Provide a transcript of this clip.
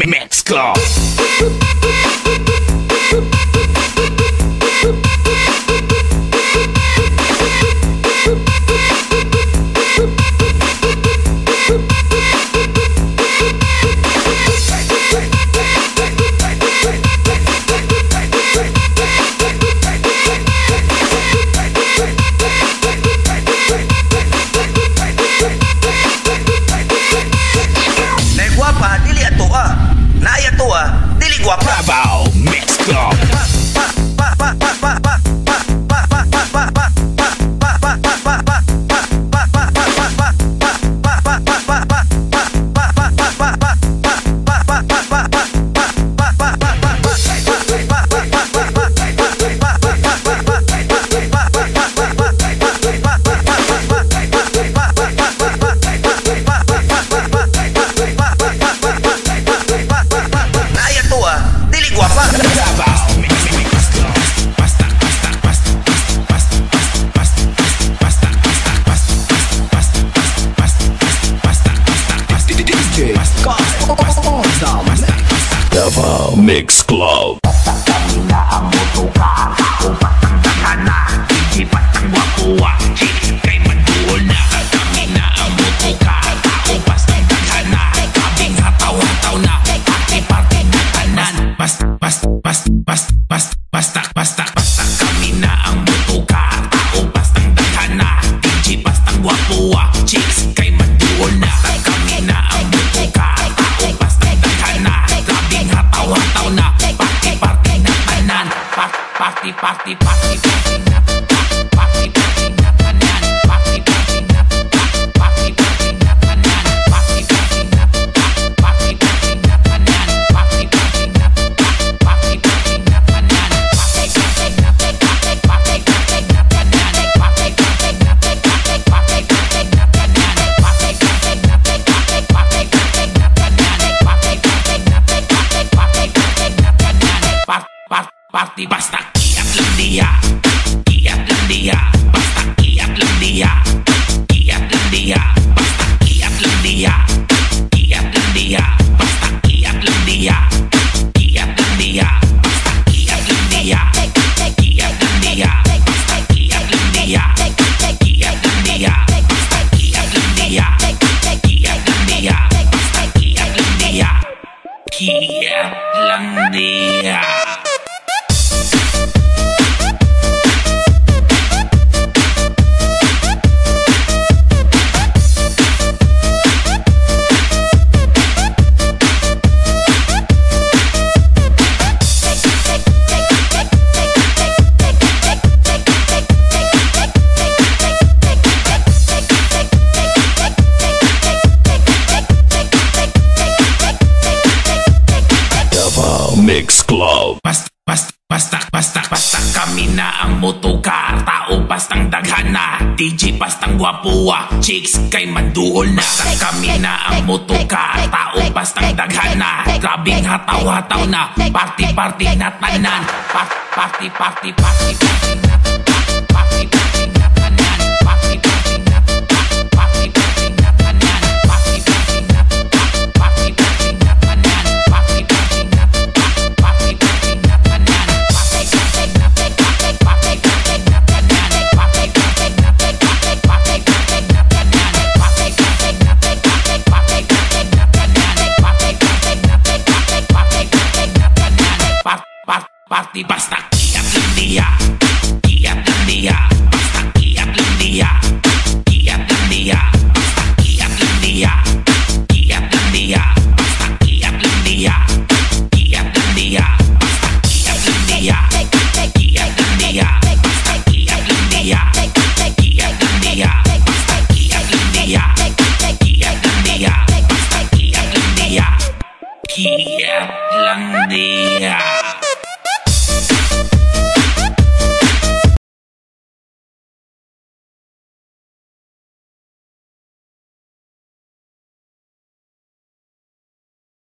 Mix Club. Bravo Mix Club. Mix Club. Kami na ang motoka, ako patang dangana, hindi patang wapuwa, chicks kay maduol na. Kami na ang motoka, ako patang dangana, kabing hataw-hataw na, party-party na tanan. Basta kami na ang motoka, ako patang dangana, hindi patang wapuwa, chicks kay maduol na. Kami na ang motoka, ako patang dangana, kabing hataw-hataw na, party na tanan. Party na tanan. Party na tanan. Party na tanan. Party na tanan. Party na tanan. Party na tanan. Party na tanan. Party na tanan. Party na tanan. Party basta kiat lang dia, kiat lang dia, basta kiat lang dia, kiat lang dia, basta kiat lang dia, kiat lang dia, basta kiat lang dia, kiat lang dia, basta kiat lang dia, kiat lang dia, basta kiat lang dia, kiat lang dia, basta kiat lang dia, kiat lang dia, basta kiat lang dia, kiat lang dia. Mix Club. Basta kami na ang motoka, tao pastang daghana, DJ pastang gwapuwa, chicks kay maduol na. Kami na ang motoka, tao pastang daghana, grabing hataw-hataw na, party na tanan. Party na tanan. Party na tanan. Party na tanan. Party na tanan. Party na tanan. Party na tanan. Party na tanan. Party na Party basta kiat lang dia, kiat lang dia, basta kiat lang dia, kiat lang dia, basta kiat lang dia, kiat lang dia, basta kiat lang dia, kiat lang dia, basta kiat lang dia, kiat lang dia, basta kiat lang dia, kiat lang dia, basta kiat lang dia, kiat lang dia, basta kiat lang dia, kiat lang dia.